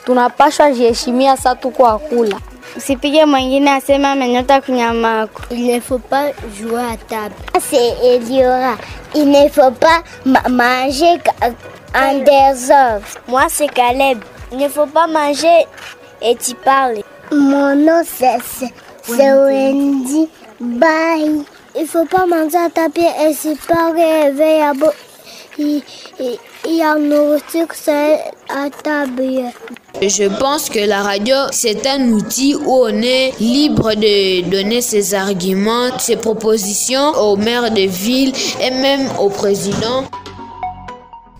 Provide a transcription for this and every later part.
tunapaswa jiheshimia saa tuko akula. Usipige mwingine asema amenyota kunyama yako. Il ne faut pas jouer à table. C'est Eliora. Il ne faut pas manger en désordre. Moi c'est Caleb. Il ne faut pas manger et tu parles. Mon nom c'est Wendy. Bye. Il faut pas manger à table et se pas réveiller à bout. Il y a nourriture à table. Je pense que la radio, c'est un outil où on est libre de donner ses arguments, ses propositions aux maires de ville et même au président.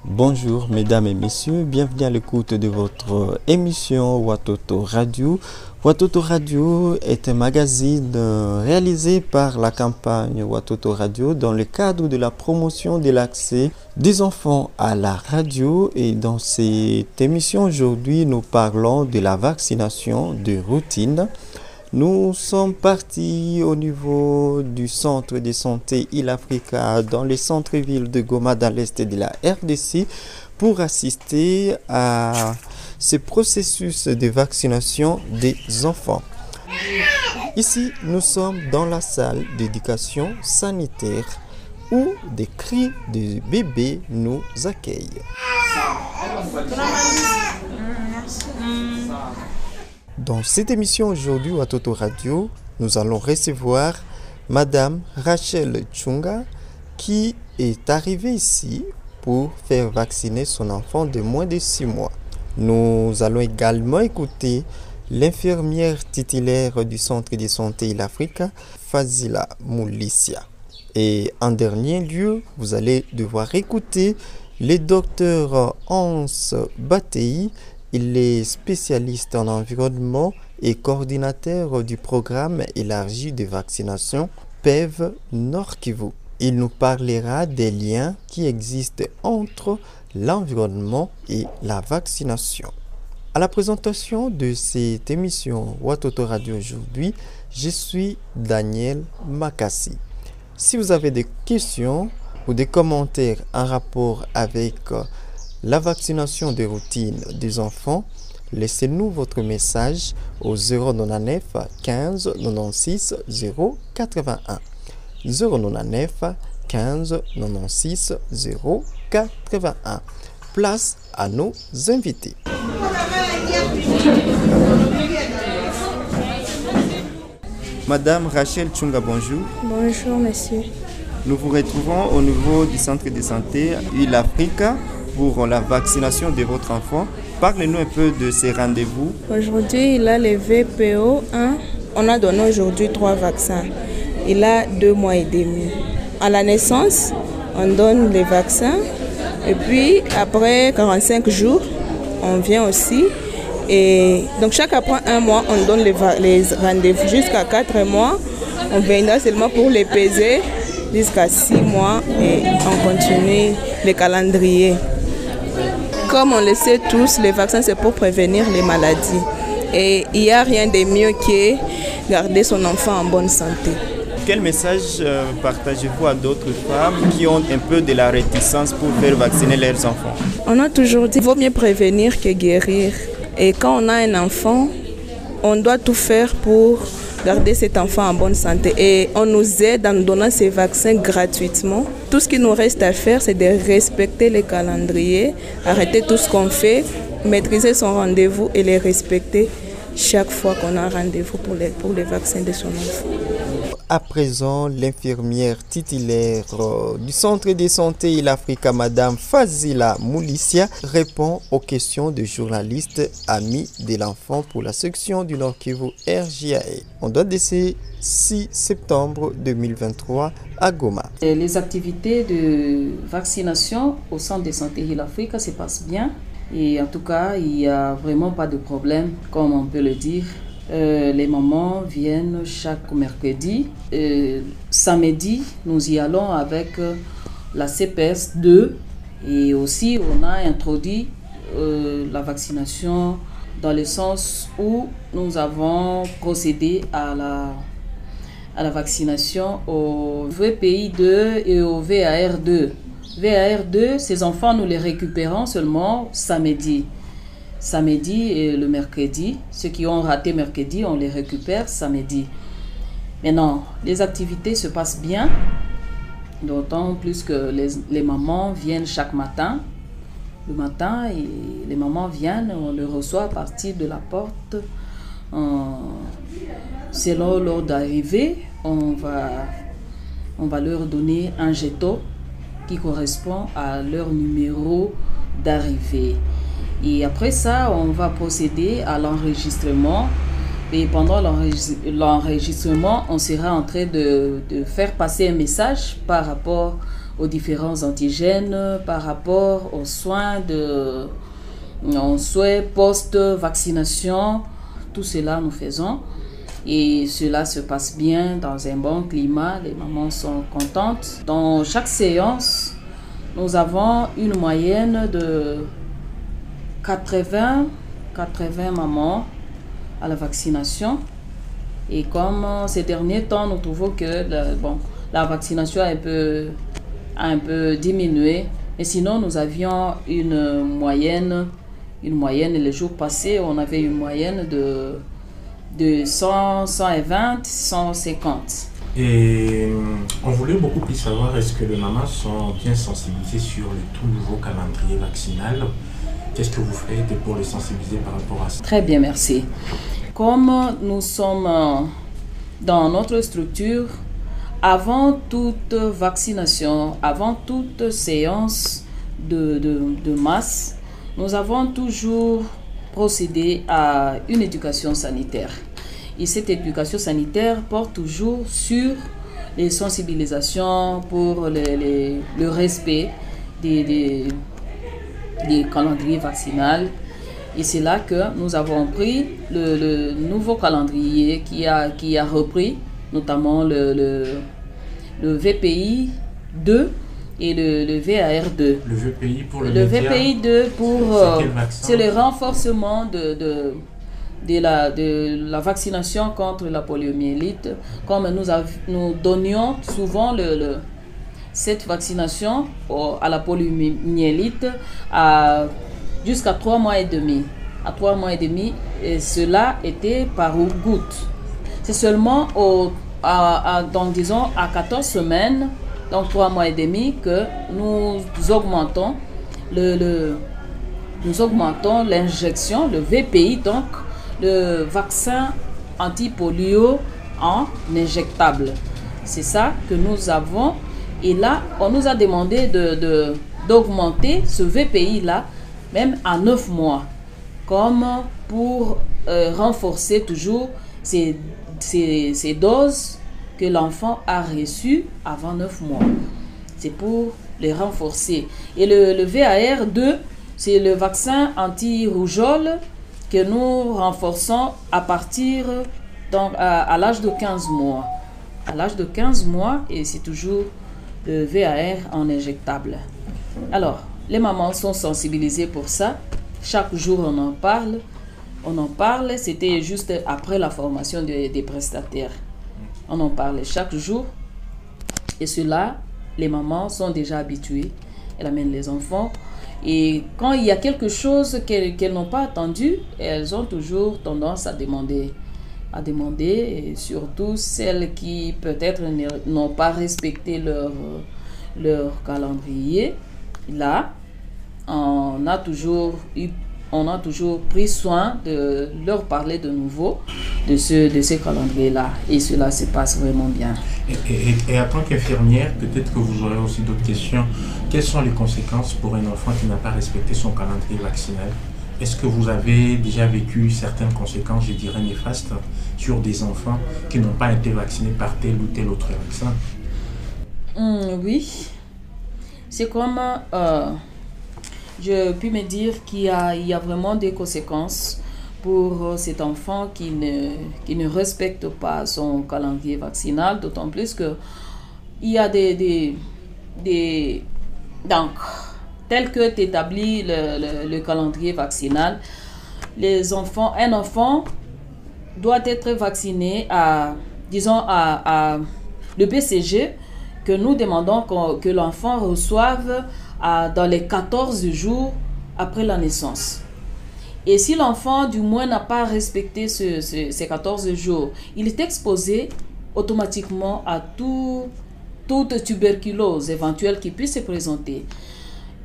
Bonjour mesdames et messieurs, bienvenue à l'écoute de votre émission Watoto Radio. Watoto Radio est un magazine réalisé par la campagne Watoto Radio dans le cadre de la promotion de l'accès des enfants à la radio. Et dans cette émission aujourd'hui, nous parlons de la vaccination de routine. Nous sommes partis au niveau du centre de santé Il-Africa dans le centre-ville de Goma dans l'est de la RDC pour assister à ce processus de vaccination des enfants. Ici, nous sommes dans la salle d'éducation sanitaire où des cris de bébés nous accueillent. Dans cette émission aujourd'hui Watoto Radio, nous allons recevoir Madame Rachel Chunga qui est arrivée ici pour faire vacciner son enfant de moins de 6 mois. Nous allons également écouter l'infirmière titulaire du centre de santé Il-Africa, Fazila Moulissia. Et en dernier lieu, vous allez devoir écouter le docteur Hans Batei. Il est spécialiste en environnement et coordinateur du programme élargi de vaccination PEV Nord Kivu. Il nous parlera des liens qui existent entre l'environnement et la vaccination. À la présentation de cette émission Watoto Radio aujourd'hui, je suis Daniel Makassi. Si vous avez des questions ou des commentaires en rapport avec la vaccination de routine des enfants, laissez-nous votre message au 099 15 96 081. 099 15 96 081. Place à nos invités. Madame Rachel Chunga, bonjour. Bonjour, monsieur. Nous vous retrouvons au niveau du centre de santé Il-Africa pour la vaccination de votre enfant. Parlez-nous un peu de ces rendez-vous. Aujourd'hui, il a le VPO 1. On a donné aujourd'hui 3 vaccins. Il a 2 mois et demi. À la naissance, on donne les vaccins. Et puis, après 45 jours, on vient aussi. Et donc, chaque après 1 mois, on donne les rendez-vous. Jusqu'à 4 mois, on viendra seulement pour les peser. Jusqu'à 6 mois, et on continue le calendrier. Comme on le sait tous, les vaccins, c'est pour prévenir les maladies. Et il n'y a rien de mieux que garder son enfant en bonne santé. Quel message partagez-vous à d'autres femmes qui ont un peu de la réticence pour faire vacciner leurs enfants? On a toujours dit qu'il vaut mieux prévenir que guérir. Et quand on a un enfant, on doit tout faire pour garder cet enfant en bonne santé. Et on nous aide en nous donnant ces vaccins gratuitement. Tout ce qui nous reste à faire, c'est de respecter les calendriers, arrêter tout ce qu'on fait, maîtriser son rendez-vous et les respecter chaque fois qu'on a rendez-vous pour les vaccins de son enfant. À présent, l'infirmière titulaire du centre de santé Il-Africa, Madame Fazila Moulissia, répond aux questions des journalistes amis de l'enfant pour la section du Nord Kivu RJAE. On date de ce 6 septembre 2023 à Goma. Les activités de vaccination au centre de santé Il-Africa se passent bien. Et en tout cas, il n'y a vraiment pas de problème, comme on peut le dire. Les mamans viennent chaque mercredi. Samedi, nous y allons avec la CPS 2. Et aussi, on a introduit la vaccination dans le sens où nous avons procédé à la vaccination au VPI2 et au VAR2. VAR2, ces enfants, nous les récupérons seulement samedi. samedi et le mercredi. Ceux qui ont raté mercredi, on les récupère samedi. Maintenant, les activités se passent bien, d'autant plus que les mamans viennent chaque matin. Le matin, et les mamans viennent, on les reçoit à partir de la porte. Selon l'heure d'arrivée, on va leur donner un jeton qui correspond à leur numéro d'arrivée. Et après ça, on va procéder à l'enregistrement. Et pendant l'enregistrement, on sera en train de faire passer un message par rapport aux différents antigènes, par rapport aux soins post-vaccination. Tout cela nous faisons. Et cela se passe bien dans un bon climat. Les mamans sont contentes. Dans chaque séance, nous avons une moyenne de 80 mamans à la vaccination. Et comme ces derniers temps, nous trouvons que la vaccination a un peu diminué. Mais sinon, nous avions une moyenne. Les jours passés, on avait une moyenne de 100, 120, 150. Et on voulait beaucoup plus savoir, est-ce que les mamans sont bien sensibilisées sur le tout nouveau calendrier vaccinal? Qu'est-ce que vous faites pour les sensibiliser par rapport à ça? Très bien, merci. Comme nous sommes dans notre structure, avant toute vaccination, avant toute séance de masse, nous avons toujours procédé à une éducation sanitaire. Et cette éducation sanitaire porte toujours sur les sensibilisations pour le respect des calendriers vaccinaux. Et c'est là que nous avons pris le nouveau calendrier qui a repris notamment le VPI 2 et le VAR2. Le VPI pour le VPI 2 c'est le renforcement de la vaccination contre la poliomyélite. Comme nous donnions souvent cette vaccination à la poliomyélite jusqu'à 3 mois et demi. À 3 mois et demi, et cela était par gouttes. C'est seulement à 14 semaines, donc 3 mois et demi, que nous augmentons l'injection, le VPI, donc le vaccin anti-polio en injectable. C'est ça que nous avons. Et là, on nous a demandé d'augmenter ce VPI-là, même à 9 mois, comme pour renforcer toujours ces doses que l'enfant a reçues avant 9 mois. C'est pour les renforcer. Et le VAR2, c'est le vaccin anti-rougeole que nous renforçons à partir à l'âge de 15 mois. À l'âge de 15 mois, et c'est toujours le VAR en injectable. Alors, les mamans sont sensibilisées pour ça. Chaque jour, on en parle. C'était juste après la formation des prestataires. On en parle chaque jour. Et cela, les mamans sont déjà habituées. Elles amènent les enfants. Et quand il y a quelque chose qu'elles n'ont pas attendu, elles ont toujours tendance à demander. Et surtout celles qui peut-être n'ont pas respecté leur calendrier. Là, on a toujours pris soin de leur parler de nouveau de ces calendriers-là. Et cela se passe vraiment bien. Et en tant qu'infirmière, peut-être que vous aurez aussi d'autres questions. Quelles sont les conséquences pour un enfant qui n'a pas respecté son calendrier vaccinal? Est-ce que vous avez déjà vécu certaines conséquences, je dirais néfastes, sur des enfants qui n'ont pas été vaccinés par tel ou tel autre vaccin? Oui. C'est comme... je puis me dire qu'il y a vraiment des conséquences pour cet enfant qui ne respecte pas son calendrier vaccinal, d'autant plus qu'il y a donc, tel que établi le calendrier vaccinal, un enfant doit être vacciné à le BCG que nous demandons que l'enfant reçoive dans les 14 jours après la naissance. Et si l'enfant, du moins, n'a pas respecté ces 14 jours, il est exposé automatiquement à toute tuberculose éventuelle qui puisse se présenter.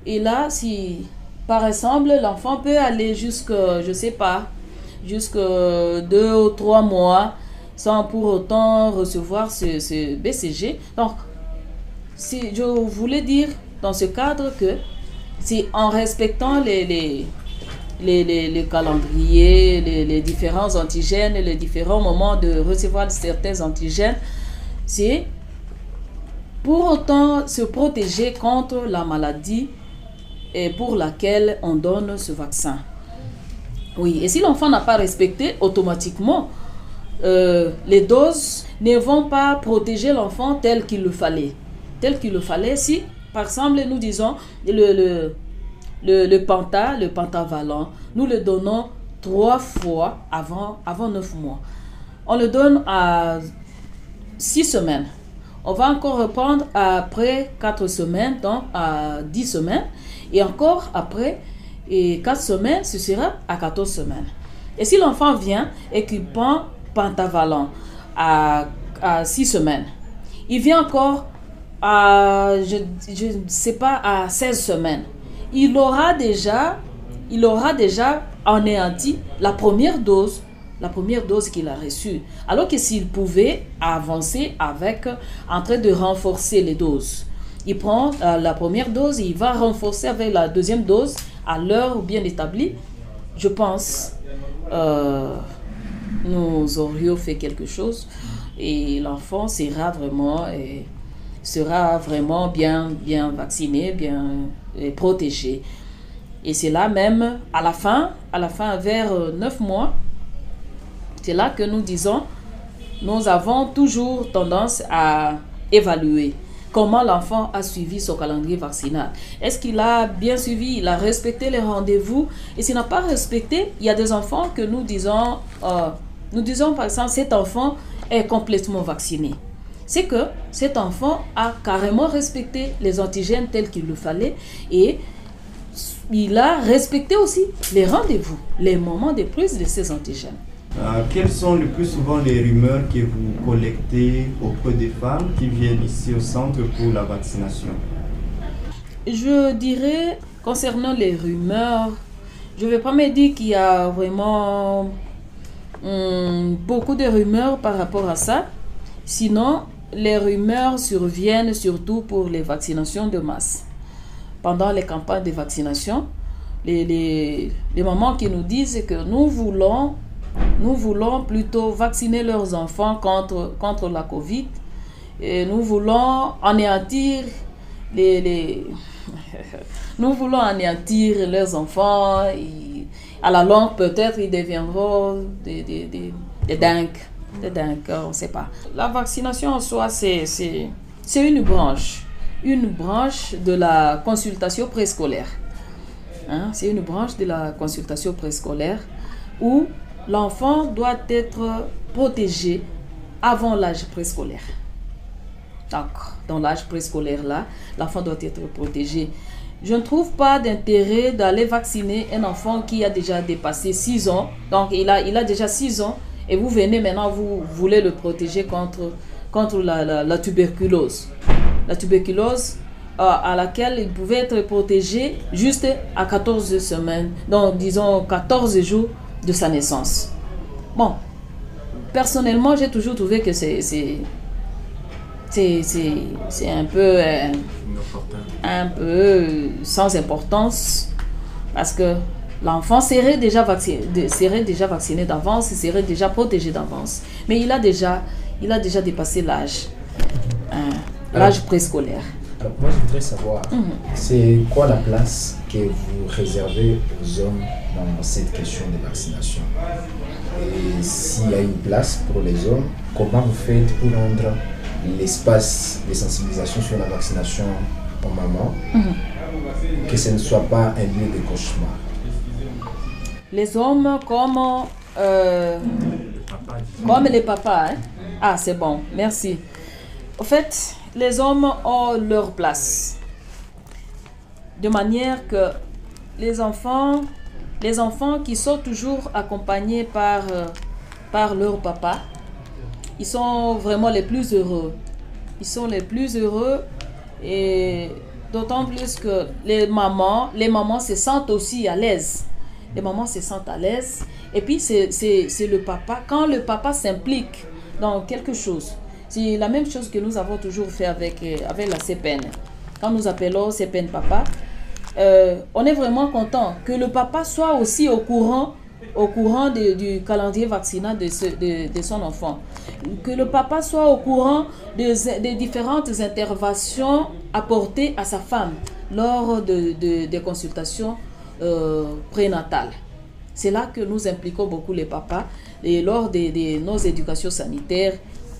Et là, si, par exemple, l'enfant peut aller jusque 2 ou 3 mois sans pour autant recevoir ce BCG. Donc, je voulais dire dans ce cadre que c'est en respectant les calendriers, les différents antigènes, les différents moments de recevoir certains antigènes, c'est pour autant se protéger contre la maladie et pour laquelle on donne ce vaccin. Oui, et si l'enfant n'a pas respecté, automatiquement, les doses ne vont pas protéger l'enfant tel qu'il le fallait. Si, par exemple, nous disons le pentavalent, nous le donnons 3 fois avant 9 mois. On le donne à 6 semaines. On va encore reprendre après 4 semaines, donc à 10 semaines. Et encore après 4 semaines, ce sera à 14 semaines. Et si l'enfant vient et qu'il prend pentavalent à 6 semaines, il vient encore à 16 semaines, il aura déjà anéanti la première dose qu'il a reçue. Alors que s'il pouvait avancer en train de renforcer les doses. Il prend la première dose, il va renforcer avec la deuxième dose à l'heure bien établie. Je pense nous aurions fait quelque chose et l'enfant sera vraiment bien vacciné, bien protégé. Et c'est là même, à la fin vers 9 mois, c'est là que nous disons, nous avons toujours tendance à évaluer comment l'enfant a suivi son calendrier vaccinal. Est-ce qu'il a bien suivi, il a respecté les rendez-vous? Et s'il n'a pas respecté, il y a des enfants que nous disons par exemple, cet enfant est complètement vacciné. C'est que cet enfant a carrément respecté les antigènes tels qu'il le fallait et il a respecté aussi les rendez-vous, les moments de prise de ces antigènes. Quelles sont le plus souvent les rumeurs que vous collectez auprès des femmes qui viennent ici au centre pour la vaccination? Je dirais, concernant les rumeurs, je ne vais pas me dire qu'il y a vraiment beaucoup de rumeurs par rapport à ça. Sinon, les rumeurs surviennent surtout pour les vaccinations de masse. Pendant les campagnes de vaccination, les mamans qui nous disent que nous voulons plutôt vacciner leurs enfants contre la Covid. Et nous voulons anéantir nous voulons anéantir leurs enfants. Et à la longue, peut-être, ils deviendront des dingues. Des dingues, on ne sait pas. La vaccination en soi, c'est une branche de la consultation préscolaire. C'est une branche de la consultation préscolaire où l'enfant doit être protégé avant l'âge préscolaire. Donc, dans l'âge préscolaire là, l'enfant doit être protégé. Je ne trouve pas d'intérêt d'aller vacciner un enfant qui a déjà dépassé 6 ans. Donc, il a déjà 6 ans et vous venez maintenant, vous voulez le protéger contre la tuberculose. La tuberculose à laquelle il pouvait être protégé juste à 14 semaines. Donc, disons 14 jours de sa naissance. Bon, personnellement, j'ai toujours trouvé que c'est un peu sans importance parce que l'enfant serait déjà vacciné d'avance, serait déjà protégé d'avance. Mais il a déjà dépassé l'âge préscolaire. Alors moi, je voudrais savoir, c'est quoi la place que vous réservez aux hommes dans cette question de vaccination? Et s'il y a une place pour les hommes, comment vous faites pour rendre l'espace de sensibilisation sur la vaccination aux mamans, que ce ne soit pas un lieu de cauchemar? Les hommes comme les papas. Ah, c'est bon, merci. En fait, les hommes ont leur place. De manière que les enfants les enfants qui sont toujours accompagnés par leur papa, ils sont vraiment les plus heureux. Ils sont les plus heureux et d'autant plus que les mamans se sentent aussi à l'aise. Les mamans se sentent à l'aise. Et puis c'est le papa. Quand le papa s'implique dans quelque chose, c'est la même chose que nous avons toujours fait avec la CPN. Quand nous appelons CPN Papa, on est vraiment content que le papa soit aussi au courant du calendrier vaccinal de son enfant. Que le papa soit au courant des différentes interventions apportées à sa femme lors des consultations prénatales. C'est là que nous impliquons beaucoup les papas. Et lors de nos éducations sanitaires,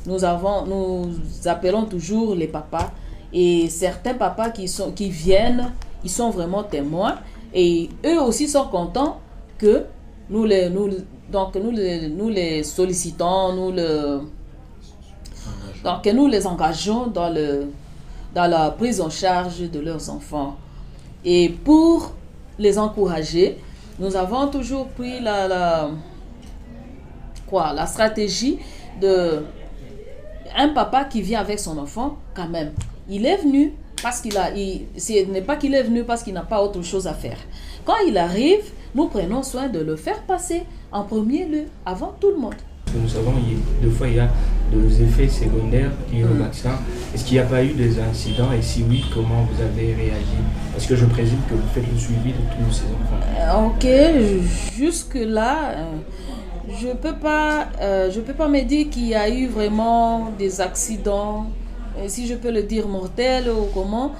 nous appelons toujours les papas. Et certains papas qui viennent, ils sont vraiment témoins. Et eux aussi sont contents que nous les sollicitons, que nous les engageons dans la prise en charge de leurs enfants. Et pour les encourager, nous avons toujours pris la stratégie de un papa qui vient avec son enfant quand même. Il est venu parce ce n'est pas qu'il est venu parce qu'il n'a pas autre chose à faire. Quand il arrive, nous prenons soin de le faire passer en premier lieu, avant tout le monde. Nous savons que des fois il y a des effets secondaires liés au vaccin. Est-ce qu'il n'y a pas eu des incidents et si oui, comment vous avez réagi? Parce que je présume que vous faites le suivi de tous ces enfants. Ok, jusque-là, je peux pas me dire qu'il y a eu vraiment des accidents, si je peux le dire mortels ou comment.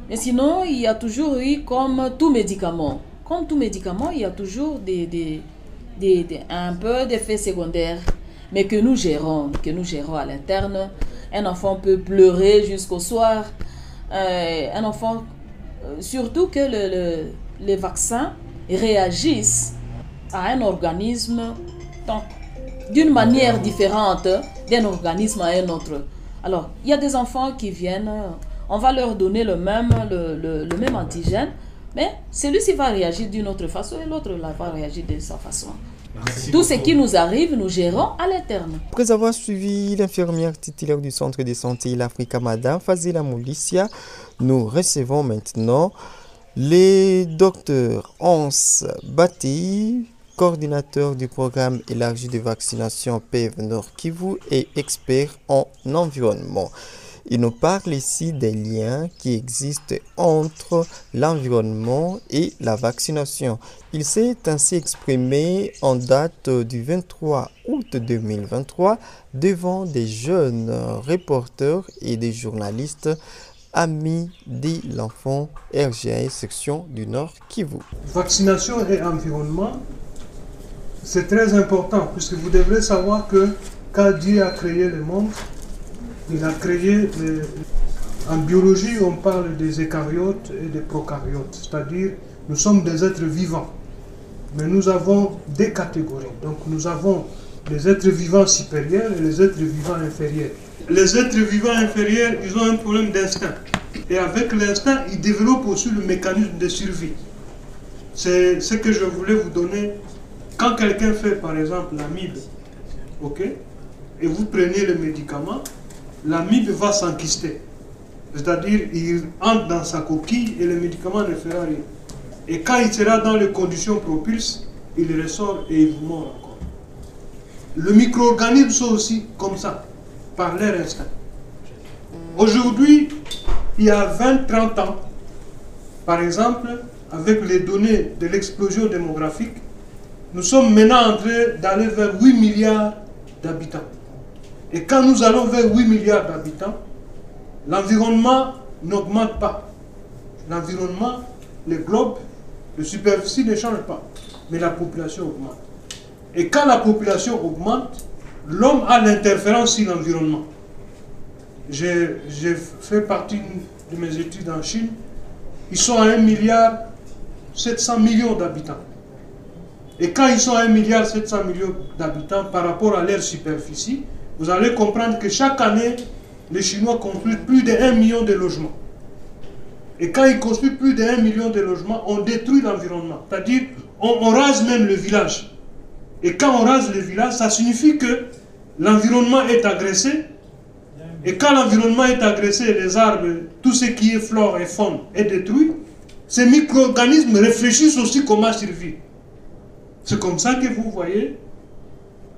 Mais sinon, il y a toujours eu comme tout médicament. Comme tout médicament, il y a toujours un peu d'effets secondaires, mais que nous gérons à l'interne. Un enfant peut pleurer jusqu'au soir. Un enfant, surtout que les vaccins réagissent à un organisme d'une manière différente d'un organisme à un autre. Alors, il y a des enfants qui viennent, on va leur donner le même antigène, mais celui-ci va réagir d'une autre façon et l'autre va réagir de sa façon. Tout ce qui nous arrive, nous gérons à l'interne. Après avoir suivi l'infirmière titulaire du centre de santé l'Africa, Madame Fazila Moulissia, nous recevons maintenant le docteur Hans Bati, coordinateur du programme élargi de vaccination PEV Nord Kivu et expert en environnement. Il nous parle ici des liens qui existent entre l'environnement et la vaccination. Il s'est ainsi exprimé en date du 23 août 2023 devant des jeunes reporters et des journalistes amis de l'enfant RGA section du Nord Kivu. Vaccination et environnement, c'est très important puisque vous devrez savoir que quand Dieu a créé le monde, il a créé, en biologie, on parle des eucaryotes et des prokaryotes, c'est-à-dire nous sommes des êtres vivants, mais nous avons des catégories. Donc nous avons les êtres vivants supérieurs et les êtres vivants inférieurs. Les êtres vivants inférieurs, ils ont un problème d'instinct. Et avec l'instinct, ils développent aussi le mécanisme de survie. C'est ce que je voulais vous donner. Quand quelqu'un fait par exemple l'amibe, ok, et vous prenez le médicament, l'amibe va s'enquister. C'est-à-dire, il entre dans sa coquille et le médicament ne fera rien. Et quand il sera dans les conditions propices, il ressort et il vous mord encore. Le micro-organisme sont aussi comme ça, par leur instinct. Aujourd'hui, il y a 20-30 ans, par exemple, avec les données de l'explosion démographique, nous sommes maintenant en train d'aller vers 8 milliards d'habitants. Et quand nous allons vers 8 milliards d'habitants, l'environnement n'augmente pas. L'environnement, le globe, la superficie ne change pas, mais la population augmente. Et quand la population augmente, l'homme a l'interférence sur l'environnement. J'ai fait partie de mes études en Chine. Ils sont à 1,7 milliard d'habitants. Et quand ils sont à 1,7 milliard d'habitants par rapport à leur superficie, vous allez comprendre que chaque année, les Chinois construisent plus de 1 million de logements. Et quand ils construisent plus de 1 million de logements, on détruit l'environnement. C'est-à-dire, on rase même le village. Et quand on rase le village, ça signifie que l'environnement est agressé. Et quand l'environnement est agressé, les arbres, tout ce qui est flore et faune est détruit, ces micro-organismes réfléchissent aussi comment survivre. C'est comme ça que vous voyez,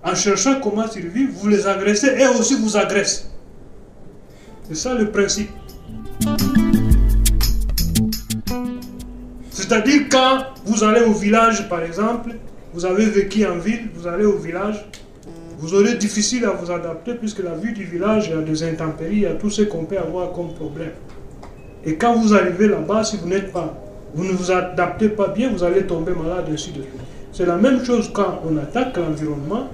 en cherchant comment survivre, vous les agressez et aussi vous agressent. C'est ça le principe. C'est-à-dire quand vous allez au village, par exemple, vous avez vécu en ville, vous allez au village, vous aurez difficile à vous adapter puisque la vie du village, il y a des intempéries, il y a tout ce qu'on peut avoir comme problème. Et quand vous arrivez là-bas, si vous ne vous adaptez pas bien, vous allez tomber malade, ainsi de suite. C'est la même chose quand on attaque l'environnement.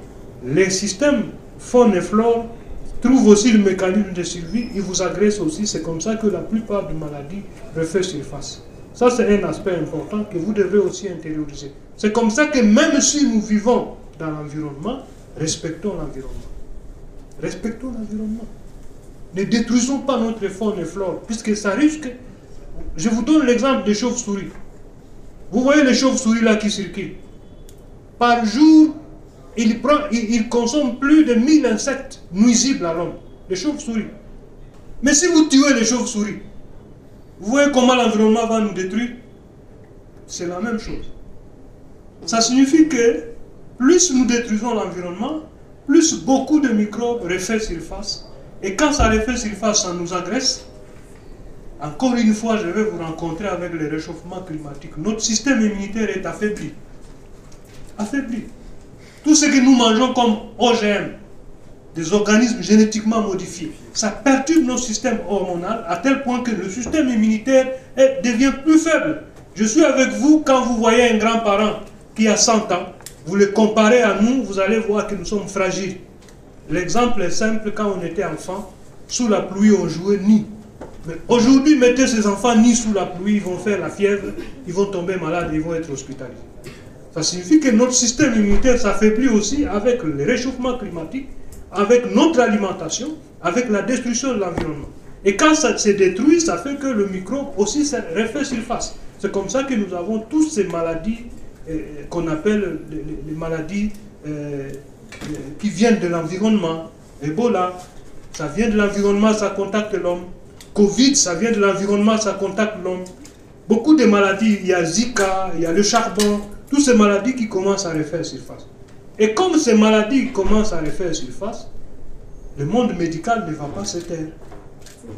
Les systèmes faune et flore trouvent aussi le mécanisme de survie, ils vous agressent aussi. C'est comme ça que la plupart des maladies refont surface. Ça, c'est un aspect important que vous devez aussi intérioriser. C'est comme ça que même si nous vivons dans l'environnement, respectons l'environnement. Respectons l'environnement. Ne détruisons pas notre faune et flore, puisque ça risque... Je vous donne l'exemple des chauves-souris. Vous voyez les chauves-souris là qui circulent. Par jour, ils consomment plus de 1000 insectes nuisibles à l'homme. Les chauves-souris. Mais si vous tuez les chauves-souris, vous voyez comment l'environnement va nous détruire? C'est la même chose. Ça signifie que plus nous détruisons l'environnement, plus beaucoup de microbes refait surface. Et quand ça refait surface, ça nous agresse. Encore une fois, je vais vous rencontrer avec le réchauffement climatique. Notre système immunitaire est affaibli. Affaibli. Tout ce que nous mangeons comme OGM, des organismes génétiquement modifiés, ça perturbe notre système hormonal à tel point que le système immunitaire devient plus faible. Je suis avec vous quand vous voyez un grand-parent qui a 100 ans, vous le comparez à nous, vous allez voir que nous sommes fragiles. L'exemple est simple, quand on était enfant, sous la pluie on jouait nid. Mais aujourd'hui, mettez ces enfants nid sous la pluie, ils vont faire la fièvre, ils vont tomber malades, ils vont être hospitalisés. Ça signifie que notre système immunitaire s'affaiblit aussi avec le réchauffement climatique, avec notre alimentation, avec la destruction de l'environnement. Et quand ça se détruit, ça fait que le microbe aussi refait surface. C'est comme ça que nous avons toutes ces maladies qu'on appelle les maladies qui viennent de l'environnement. Ebola, ça vient de l'environnement, ça contacte l'homme. Covid, ça vient de l'environnement, ça contacte l'homme. Beaucoup de maladies, il y a Zika, il y a le charbon, toutes ces maladies qui commencent à refaire surface. Et comme ces maladies commencent à refaire surface, le monde médical ne va pas se taire.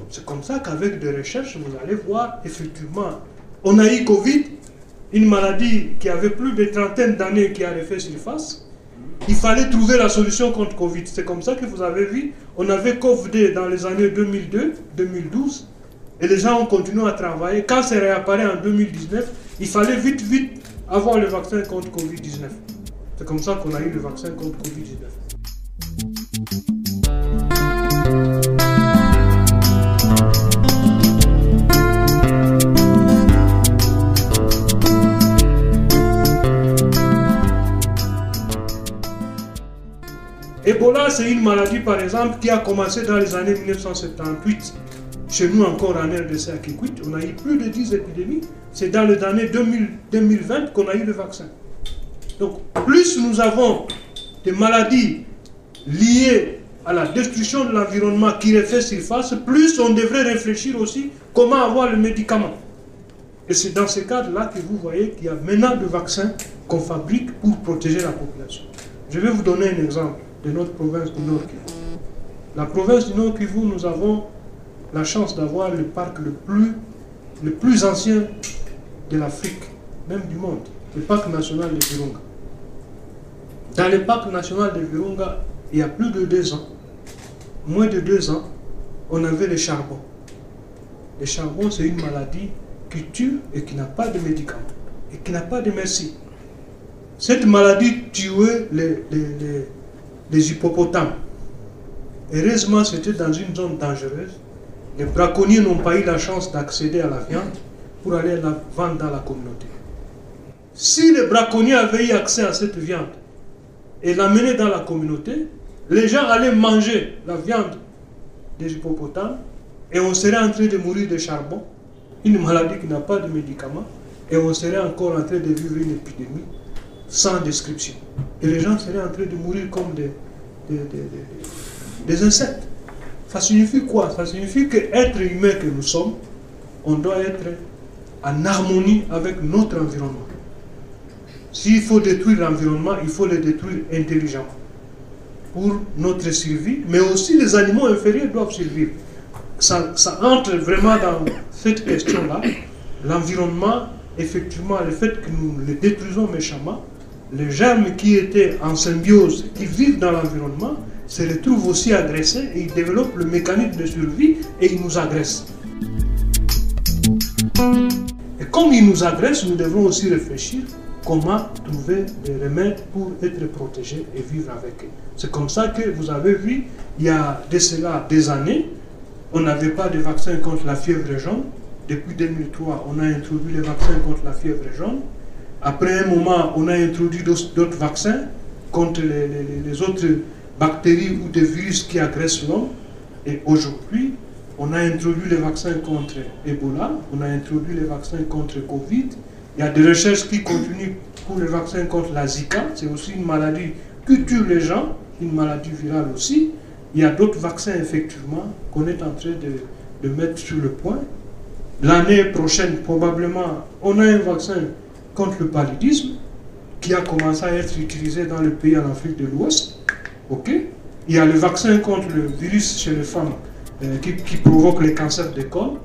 C'est comme ça qu'avec des recherches, vous allez voir, effectivement, on a eu Covid, une maladie qui avait plus de trentaine d'années qui a refait surface. Il fallait trouver la solution contre Covid. C'est comme ça que vous avez vu, on avait Covid dans les années 2002, 2012, et les gens ont continué à travailler. Quand ça réapparaît en 2019, il fallait vite avoir le vaccin contre Covid-19. C'est comme ça qu'on a eu le vaccin contre Covid-19. Ebola, c'est une maladie, par exemple, qui a commencé dans les années 1978. Chez nous, encore en RDC à Kikwit, on a eu plus de 10 épidémies. C'est dans les années 2020 qu'on a eu le vaccin. Donc, plus nous avons des maladies liées à la destruction de l'environnement qui refait surface, plus on devrait réfléchir aussi comment avoir le médicament. Et c'est dans ce cadre-là que vous voyez qu'il y a maintenant des vaccins qu'on fabrique pour protéger la population. Je vais vous donner un exemple de notre province du Nord Kivu. La province du Nord Kivu, nous avons la chance d'avoir le parc le plus ancien de l'Afrique, même du monde, le parc national de Virunga. Dans le parc national de Virunga, il y a plus de 2 ans, moins de 2 ans, on avait le charbon. Le charbon, c'est une maladie qui tue et qui n'a pas de médicaments, et qui n'a pas de merci. Cette maladie tuait les hippopotames. Heureusement, c'était dans une zone dangereuse. Les braconniers n'ont pas eu la chance d'accéder à la viande pour aller la vendre dans la communauté. Si les braconniers avaient eu accès à cette viande et l'amener dans la communauté, les gens allaient manger la viande des hippopotames et on serait en train de mourir de charbon, une maladie qui n'a pas de médicaments, et on serait encore en train de vivre une épidémie sans description. Et les gens seraient en train de mourir comme des insectes. Ça signifie quoi? Ça signifie qu'être humain que nous sommes, on doit être en harmonie avec notre environnement. S'il faut détruire l'environnement, il faut le détruire intelligemment pour notre survie, mais aussi les animaux inférieurs doivent survivre. Ça entre vraiment dans cette question-là. L'environnement, effectivement, le fait que nous le détruisons méchamment, les germes qui étaient en symbiose, qui vivent dans l'environnement, se retrouvent aussi agressés et ils développent le mécanisme de survie et ils nous agressent. Et comme ils nous agressent, nous devons aussi réfléchir comment trouver des remèdes pour être protégés et vivre avec eux. C'est comme ça que vous avez vu, il y a de cela des années, on n'avait pas de vaccin contre la fièvre jaune. Depuis 2003, on a introduit les vaccins contre la fièvre jaune. Après un moment, on a introduit d'autres vaccins contre les autres bactéries ou des virus qui agressent l'homme. Et aujourd'hui, on a introduit les vaccins contre Ebola, on a introduit les vaccins contre Covid. Il y a des recherches qui continuent pour les vaccins contre la Zika. C'est aussi une maladie qui tue les gens, une maladie virale aussi. Il y a d'autres vaccins, effectivement, qu'on est en train de mettre sur le point. L'année prochaine, probablement, on a un vaccin contre le paludisme qui a commencé à être utilisé dans le pays en Afrique de l'Ouest. Okay? Il y a le vaccin contre le virus chez les femmes qui provoque les cancers des côtes.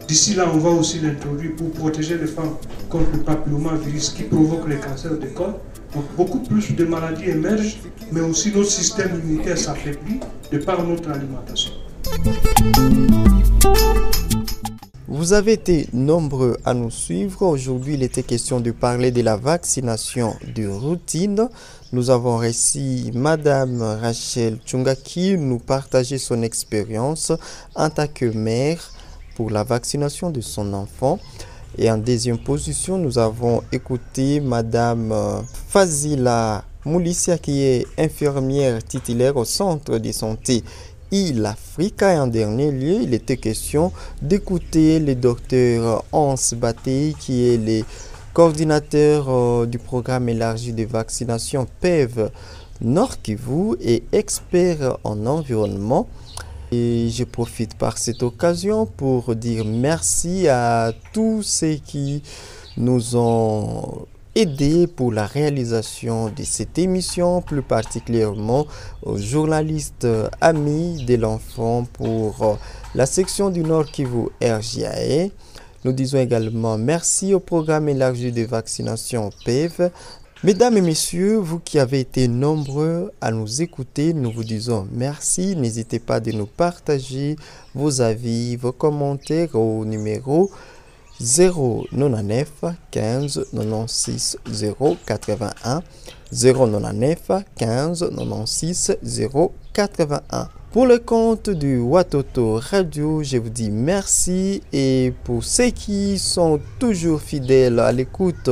D'ici là, on va aussi l'introduire pour protéger les femmes contre le papillomavirus qui provoque les cancers des côtes. Donc beaucoup plus de maladies émergent, mais aussi notre système immunitaire s'affaiblit de par notre alimentation. Vous avez été nombreux à nous suivre. Aujourd'hui, il était question de parler de la vaccination de routine. Nous avons reçu Madame Rachel Chunga qui nous partageait son expérience en tant que mère pour la vaccination de son enfant. Et en deuxième position, nous avons écouté Madame Fazila Moulissia qui est infirmière titulaire au centre de santé l'Africa. Et en dernier lieu, il était question d'écouter le docteur Hans Battey qui est le coordinateur du programme élargi de vaccination PEV Nord Kivu et expert en environnement. Et je profite par cette occasion pour dire merci à tous ceux qui nous ont aidés pour la réalisation de cette émission, plus particulièrement aux journalistes amis de l'enfant pour la section du Nord Kivu RJAE. Nous disons également merci au programme élargi de vaccination PEV. Mesdames et messieurs, vous qui avez été nombreux à nous écouter, nous vous disons merci. N'hésitez pas de nous partager vos avis, vos commentaires au numéro 099 15 96 081 099 15 96 081. Pour le compte du Watoto Radio, je vous dis merci, et pour ceux qui sont toujours fidèles à l'écoute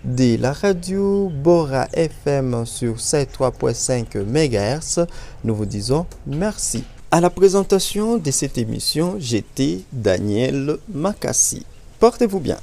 de la radio Bora FM sur 73.5 MHz, nous vous disons merci. À la présentation de cette émission, j'étais Daniel Makassi. Portez-vous bien.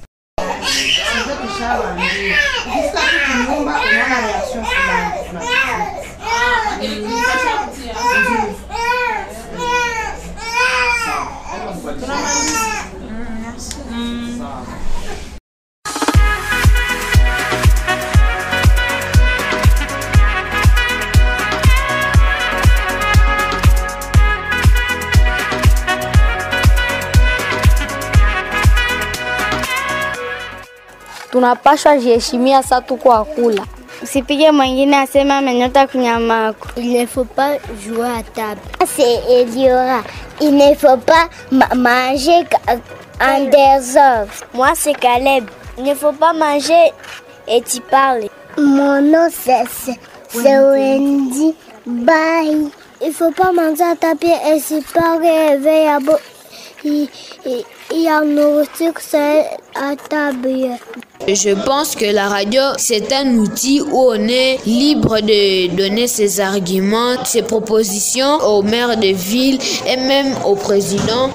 Tunapaswa jiheshimia saa tuko akula. Usipige mwingine asema amenyota kunyama yako. Il ne faut pas jouer à table. C'est Eliora. Il ne faut pas manger en désordre. Moi c'est Caleb. Il ne faut pas manger et tu parles. Mon nom c'est Wendy. Bye. Il faut pas manger à table et se pas réveiller à bout. Il y a nourriture à table. Je pense que la radio, c'est un outil où on est libre de donner ses arguments, ses propositions aux maires de ville et même au président.